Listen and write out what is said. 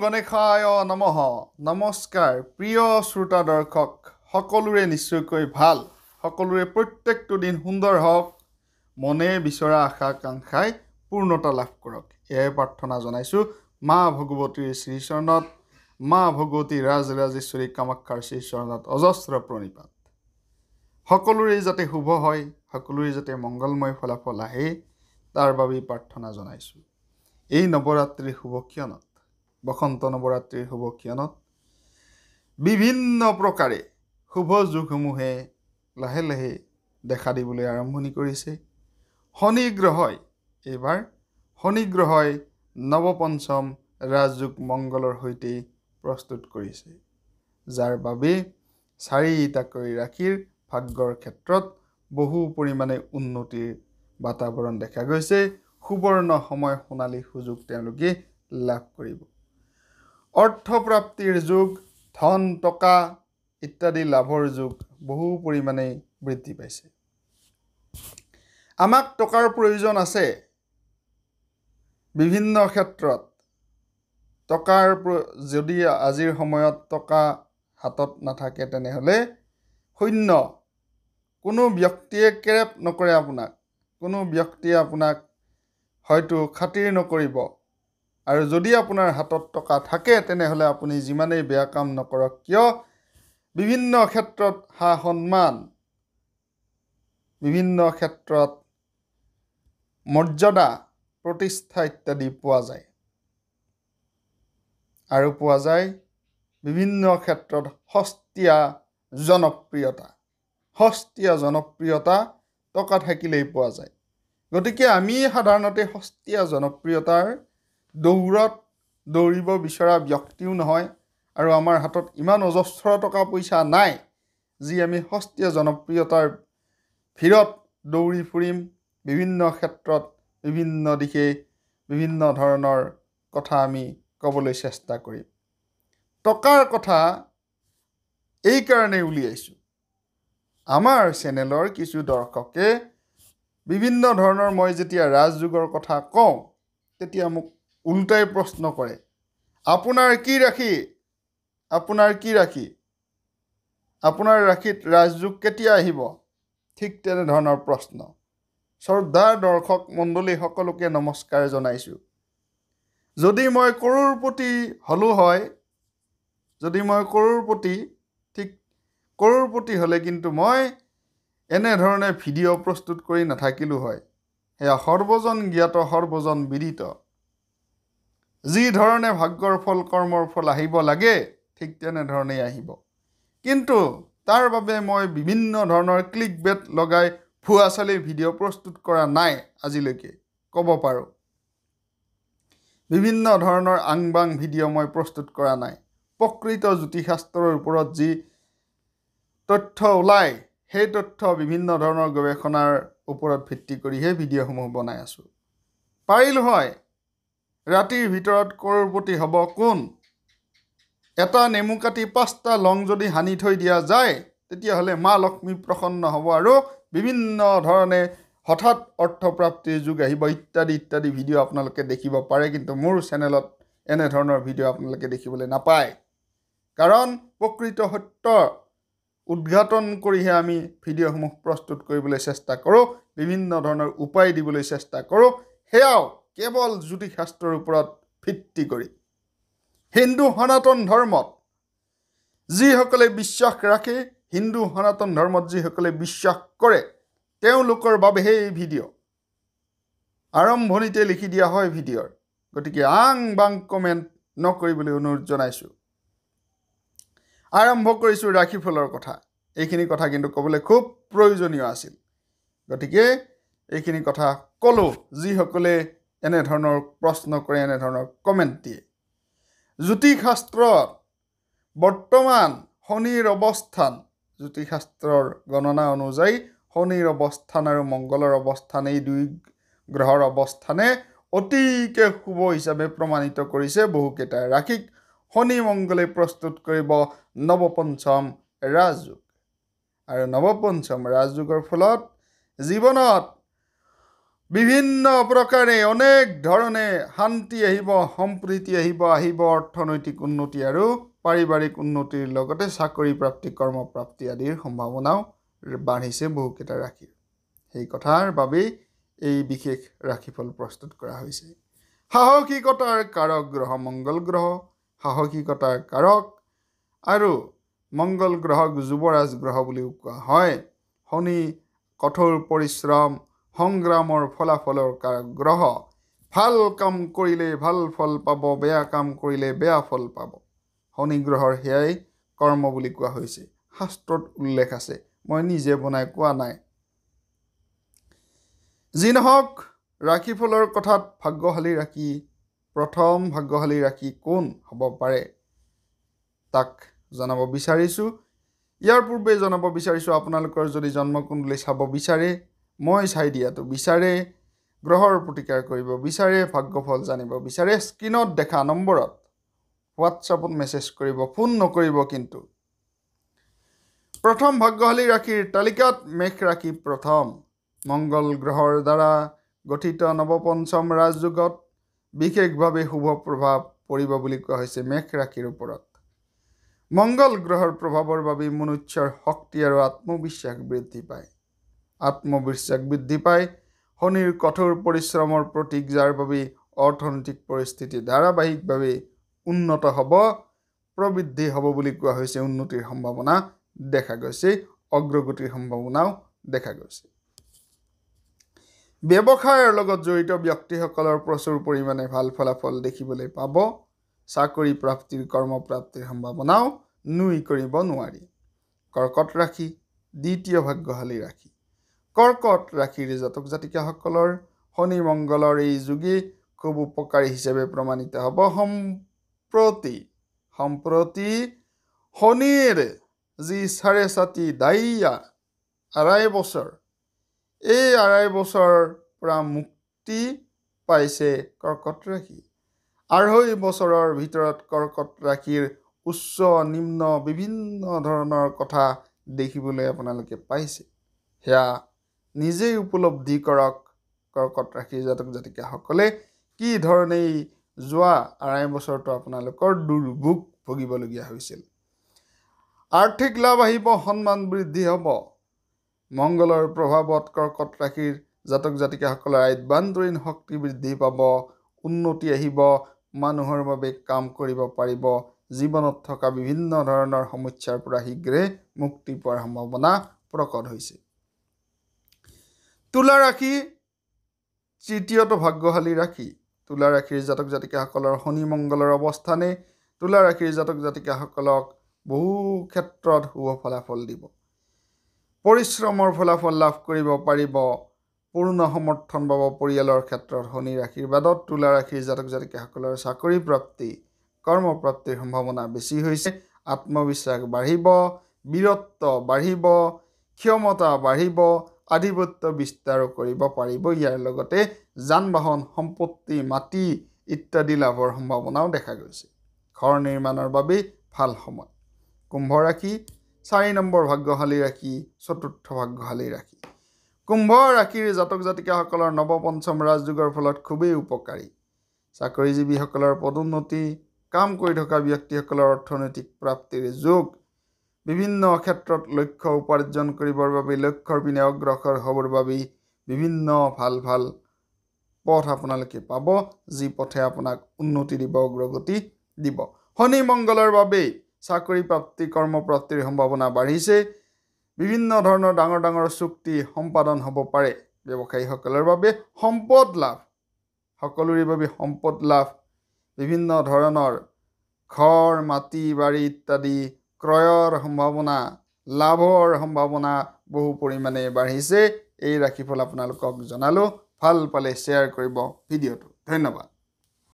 গণেশায় নমঃ নমস্কাৰ প্ৰিয় শ্ৰোতা দৰ্শক সকলোৰে নিশ্চয়কৈ ভাল সকলোৰে প্ৰত্যেকটো দিন সুন্দৰ হওক মনে বিচৰা আশা আকাংক্ষাই পূৰ্ণতা লাভ কৰক এই প্ৰাৰ্থনা জনাইছো মা ভগৱতীৰ শ্ৰী চৰণত মা ভগৱতী ৰাজৰাজেশ্বৰী কামাখ্যাৰ শ্ৰী চৰণত অজস্ৰ প্ৰণিপাত সকলোৰে যাতে শুভ হয় সকলোৰে যাতে মংগলময় ফলাফল আহে তাৰ বাবে প্ৰাৰ্থনা জনাইছো এই নৱৰাত্ৰিৰ শুভক্ষণত বসন্ত নৱৰাত্ৰিৰ শুভক্ষণত বিভিন্ন প্ৰকাৰে শুভ যোগসমূহে লাহে লাহে দেখা দিবলৈ আৰম্ভণি কৰিছে শনি গ্ৰহই এইবাৰ শনি গ্ৰহই নৱপঞ্চম ৰাজযোগ মংগলৰ সৈতে প্ৰস্তুত কৰিছে যাৰ বাবে চাৰিটাকৈ ৰাশিৰ ভাগ্যৰ ক্ষেত্ৰত বহু পৰিমাণে উন্নতিৰ বাতাবৰণ দেখা গৈছে সুবৰ্ণ সময় সোণালী সুযোগ তেওঁলোকে লাভ কৰিব অৰ্থপ্ৰাপ্তিৰ যোগ ধন টকা ইত্যাদি লাভৰ যোগ বহু পৰিমাণে বৃদ্ধি পাইছে আমাক টকাৰ প্ৰয়োজন আছে বিভিন্ন ক্ষেত্ৰত টকাৰ যদি আজিৰ সময়ত টকা হাতত নাথাকে তেনেহলে শূন্য কোনো ব্যক্তিয়ে কেৰেপ নকৰে আপোনাক কোনো ব্যক্তিয়ে আপোনাক হয়তো খাতিৰ নকৰিব আৰু যদি আপোনাৰ হাতত টকা থাকে তেনেহলে আপুনি যিমানেই বেয়া কাম নকৰক কিয় বিভিন্ন ক্ষেত্ৰত হা সন্মান বিভিন্ন ক্ষেত্ৰত মৰ্যাদা প্ৰতিষ্ঠা ইত্যাদি পোৱা যায় আৰু পোৱা যায় বিভিন্ন ক্ষেত্ৰত সস্তীয়া জনপ্ৰিয়তা টকা থাকিলেই পোৱা যায় গতিকে আমি সাধাৰণতে সস্তীয়া জনপ্ৰিয়তাৰ দৌৰত দৌৰিব বিচৰা ব্যক্তিও নহয় আৰু আমাৰ হাতত ইমান অজস্ৰ টকা পইচা নাই যি আমি সস্তীয়া জনপ্ৰিয়তাৰ ভিৰত দৌৰি ফুৰিম বিভিন্ন ক্ষেত্ৰত বিভিন্ন দিশে বিভিন্ন ধৰণৰ কথা আমি ক'বলৈ চেষ্টা কৰিম টকাৰ কথা এই কাৰণে উলিয়াইছো আমাৰ চেনেলৰ কিছু দৰ্শকে বিভিন্ন ধৰণৰ মই যেতিয়া ৰাজযোগৰ কথা কওঁ তেতিয়া মোক উল্টাই প্ৰশ্ন কৰে আপোনাৰ কি ৰাশি আপোনাৰ ৰাশিত ৰাজযোগ কেতিয়া আহিব ঠিক তেনেধৰণৰ প্ৰশ্ন শ্ৰদ্ধাৰ দৰ্শক মণ্ডলী সকলোকে নমস্কাৰ জনাইছো যদি মই কৰোৰপতি হলো হয় কৰোৰপতি হলে কিন্তু মই এনেধৰণে ভিডিঅ' প্ৰস্তুত কৰি নাথাকিলো হয় সেয়া সৰ্বজন জ্ঞাত সৰ্বজন বিদিত যি ধৰণে ভাগ্যৰ ফল কৰ্মৰ ফল আহিব লাগে ঠিক তেনেধৰণেই আহিব কিন্তু তাৰ বাবে মই বিভিন্ন ধৰণৰ ক্লিক বেট লগাই ভুৱা চালি ভিডিঅ' প্ৰস্তুত কৰা নাই আজিলৈকে ক'ব পাৰোঁ বিভিন্ন ধৰণৰ আংবাং ভিডিঅ' মই প্ৰস্তুত কৰা নাই প্ৰকৃত জ্যোতিষশাস্ত্ৰৰ ওপৰত যি তথ্য ওলায় সেই তথ্য বিভিন্ন ধৰণৰ গৱেষণাৰ ওপৰত ভিত্তি কৰিহে ভিডিঅ'সমূহ বনাই আছো পাৰিলো হয় ৰাতিৰ ভিতৰত কৰোৰপতি হ'ব কোন এটা নেমু কাটি 5টা লং যদি হানি থৈ দিয়া যায় তেতিয়াহ'লে মা লক্ষ্মী প্ৰসন্ন হ'ব আৰু বিভিন্ন ধৰণে হঠাৎ অৰ্থপ্ৰাপ্তিৰ যোগ আহিব ইত্যাদি ভিডিঅ' আপোনালোকে দেখিব পাৰে কিন্তু মোৰ চেনেলত এনে ধৰণৰ ভিডিঅ' আপোনালোকে দেখিবলৈ নাপায় কাৰণ প্ৰকৃত সত্য উদ্ঘাটন কৰিহে আমি ভিডিঅ'সমূহ প্ৰস্তুত কৰিবলৈ চেষ্টা কৰোঁ বিভিন্ন ধৰণৰ উপায় দিবলৈ চেষ্টা কৰোঁ সেয়াও কেৱল জ্যোতিষশাস্ত্ৰৰ ওপৰত ভিত্তি কৰি হিন্দু সনাতন ধৰ্মত যিসকলে বিশ্বাস ৰাখে হিন্দু সনাতন ধৰ্মত যিসকলে বিশ্বাস কৰে তেওঁলোকৰ বাবেহে এই ভিডিঅ' আৰম্ভণিতে লিখি দিয়া হয় ভিডিঅ'ৰ গতিকে আং বাং কমেণ্ট নকৰিবলৈ অনুৰোধ জনাইছো আৰম্ভ কৰিছো ৰাশিফলৰ কথা এইখিনি কথা কিন্তু ক'বলৈ খুব প্ৰয়োজনীয় আছিল গতিকে এইখিনি কথা ক'লো যিসকলে এনেধৰণৰ প্ৰশ্ন কৰে এনেধৰণৰ কমেণ্ট দিয়ে জ্যোতিষশাস্ত্ৰত বৰ্তমান শনিৰ অৱস্থান জ্যোতিষশাস্ত্ৰৰ গণনা অনুযায়ী শনিৰ অৱস্থান আৰু মংগলৰ অৱস্থান এই দুই গ্ৰহৰ অৱস্থানে অতিকে শুভ হিচাপে প্ৰমাণিত কৰিছে বহুকেইটা ৰাশিক শনি মংগলে প্ৰস্তুত কৰিব নৱপঞ্চম ৰাজযোগ আৰু নৱপঞ্চম ৰাজযোগৰ ফলত জীৱনত বিভিন্ন প্ৰকাৰে অনেক ধৰণে শান্তি আহিব, সম্প্ৰীতি আহিব অৰ্থনৈতিক উন্নতি আৰু পাৰিবাৰিক উন্নতিৰ লগতে চাকৰি প্ৰাপ্তি, কৰ্মপ্ৰাপ্তি আদিৰ সম্ভাৱনাও বাঢ়িছে বহুকেইটা ৰাশিৰ। সেই কথাৰ বাবেই এই বিশেষ ৰাশিফল প্ৰস্তুত কৰা হৈছে। সাহসিকতাৰ কাৰক গ্ৰহ মংগল গ্ৰহ, সাহসিকতাৰ কাৰক আৰু মংগল গ্ৰহক যুৱৰাজ গ্ৰহ বুলিও কোৱা হয়। শনি কঠোৰ পৰিশ্ৰম, সংগ্ৰামৰ ফলাফলৰ কাৰক গ্ৰহ। ভাল কাম কৰিলে ভাল ফল পাব, বেয়া কাম কৰিলে বেয়া ফল পাব। শনি গ্ৰহৰ সেয়াই কৰ্ম বুলি কোৱা হৈছে। শাস্ত্ৰত উল্লেখ আছে, মই নিজে বনাই কোৱা নাই। যি নহওক, ৰাশিফলৰ কথাত ভাগ্যশালী ৰাশি, প্ৰথম ভাগ্যশালী ৰাশি কোন হ'ব পাৰে তাক জনাব বিচাৰিছোঁ। ইয়াৰ পূৰ্বে জনাব বিচাৰিছোঁ, আপোনালোকৰ যদি জন্মকুণ্ডলী চাব বিচাৰে, মই চাই দিয়াটো বিচাৰে, গ্ৰহৰ প্ৰতিকাৰ কৰিব বিচাৰে, ভাগ্যফল জানিব বিচাৰে, স্ক্ৰীনত দেখা নম্বৰত হোৱাটছআপত মেছেজ কৰিব, ফোন নকৰিব। কিন্তু প্ৰথম ভাগ্যশালী ৰাশিৰ তালিকাত মেষ ৰাশি প্ৰথম। মংগল গ্ৰহৰ দ্বাৰা গঠিত নৱপঞ্চম ৰাজযোগত বিশেষভাৱে শুভ প্ৰভাৱ পৰিব বুলি কোৱা হৈছে মেষ ৰাশিৰ ওপৰত। মংগল গ্ৰহৰ প্ৰভাৱৰ বাবে মনুষ্যৰ শক্তি আৰু আত্মবিশ্বাস বৃদ্ধি পায়। শনিৰ কঠোৰ পৰিশ্ৰমৰ প্ৰতীক, যাৰ বাবে অৰ্থনৈতিক পৰিস্থিতি ধাৰাবাহিকভাৱে উন্নত হ'ব, প্ৰবৃদ্ধি হ'ব বুলি কোৱা হৈছে। উন্নতিৰ সম্ভাৱনা দেখা গৈছে, অগ্ৰগতিৰ সম্ভাৱনাও দেখা গৈছে। ব্যৱসায়ৰ লগত জড়িত ব্যক্তিসকলৰ প্ৰচুৰ পৰিমাণে ভাল ফলাফল দেখিবলৈ পাব। চাকৰি প্ৰাপ্তিৰ, কৰ্মপ্ৰাপ্তিৰ সম্ভাৱনাও নুই কৰিব নোৱাৰি। কৰ্কট ৰাশি দ্বিতীয় ভাগ্যশালী ৰাশি। কৰ্কট ৰাশিৰ জাতক জাতিকাসকলৰ শনি মংগলৰ এই যুগে খুব উপকাৰী হিচাপে প্ৰমাণিত হ'ব। সম্প্ৰতি শনিৰ যি চাৰে চাতি দায়িয়া আঢ়াই বছৰ, এই আঢ়াই বছৰৰ পৰা মুক্তি পাইছে কৰ্কট ৰাশি। আঢ়ৈ বছৰৰ ভিতৰত কৰ্কট ৰাশিৰ উচ্চ নিম্ন বিভিন্ন ধৰণৰ কথা দেখিবলৈ আপোনালোকে পাইছে। সেয়া নিজেই উপলব্ধি কৰক। কৰ্কট ৰাশিৰ জাতক জাতিকাসকলে কি ধৰণে যোৱা আঢ়াই বছৰটো আপোনালোকৰ দুৰ্ভোগ ভুগিবলগীয়া হৈছিল। আৰ্থিক লাভ আহিব, সন্মান বৃদ্ধি হ'ব। মংগলৰ প্ৰভাৱত কৰ্কট ৰাশিৰ জাতক জাতিকাসকলৰ আভ্যন্তৰীণ শক্তি বৃদ্ধি পাব, উন্নতি আহিব, মানুহৰ বাবে কাম কৰিব পাৰিব। জীৱনত থকা বিভিন্ন ধৰণৰ সমস্যাৰ পৰা শীঘ্ৰে মুক্তি পোৱাৰ সম্ভাৱনা প্ৰকট হৈছে। তুলা ৰাশি তৃতীয়টো ভাগ্যশালী ৰাশি। তুলা ৰাশিৰ জাতক জাতিকাসকলৰ শনি মংগলৰ অৱস্থানে তুলা ৰাশিৰ জাতক জাতিকাসকলক বহু ক্ষেত্ৰত শুভ ফলাফল দিব। পৰিশ্ৰমৰ ফলাফল লাভ কৰিব পাৰিব, পূৰ্ণ সমৰ্থন পাব পৰিয়ালৰ ক্ষেত্ৰত। শনিৰ আশীৰ্বাদত তুলা ৰাশিৰ জাতক জাতিকাসকলৰ চাকৰি প্ৰাপ্তি, কৰ্মপ্ৰাপ্তিৰ সম্ভাৱনা বেছি হৈছে। আত্মবিশ্বাস বাঢ়িব, বীৰত্ব বাঢ়িব, ক্ষমতা বাঢ়িব, আধিপত্য বিস্তাৰো কৰিব পাৰিব। ইয়াৰ লগতে যান বাহন, সম্পত্তি, মাটি ইত্যাদি লাভৰ সম্ভাৱনাও দেখা গৈছে। ঘৰ নিৰ্মাণৰ বাবে ভাল সময়। কুম্ভ ৰাশি 4 নম্বৰ ভাগ্যশালী ৰাশি, চতুৰ্থ ভাগ্যশালী ৰাশি। কুম্ভ ৰাশিৰ জাতক জাতিকাসকলৰ নৱপঞ্চম ৰাজযোগৰ ফলত খুবেই উপকাৰী। চাকৰিজীৱীসকলৰ পদোন্নতি, কাম কৰি থকা ব্যক্তিসকলৰ অৰ্থনৈতিক প্ৰাপ্তিৰ যোগ, বিভিন্ন ক্ষেত্ৰত লক্ষ্য উপাৰ্জন কৰিবৰ বাবে, লক্ষ্যৰ পিনে অগ্ৰসৰ হ'বৰ বাবে বিভিন্ন ভাল পথ আপোনালোকে পাব, যি পথে আপোনাক উন্নতি দিব, অগ্ৰগতি দিব। শনি মংগলৰ বাবে চাকৰি প্ৰাপ্তি, কৰ্মপ্ৰাপ্তিৰ সম্ভাৱনা বাঢ়িছে। বিভিন্ন ধৰণৰ ডাঙৰ ডাঙৰ চুক্তি সম্পাদন হ'ব পাৰে। ব্যৱসায়ীসকলৰ বাবে সম্পদ লাভ, সকলোৰে বাবে সম্পদ লাভ, বিভিন্ন ধৰণৰ ঘৰ, মাটি, বাৰী ইত্যাদি ক্ৰয়ৰ সম্ভাৱনা, লাভৰ সম্ভাৱনা বহু পৰিমাণে বাঢ়িছে। এই ৰাশিফল আপোনালোকক জনালোঁ। ভাল পালে শ্বেয়াৰ কৰিব ভিডিঅ'টো। ধন্যবাদ।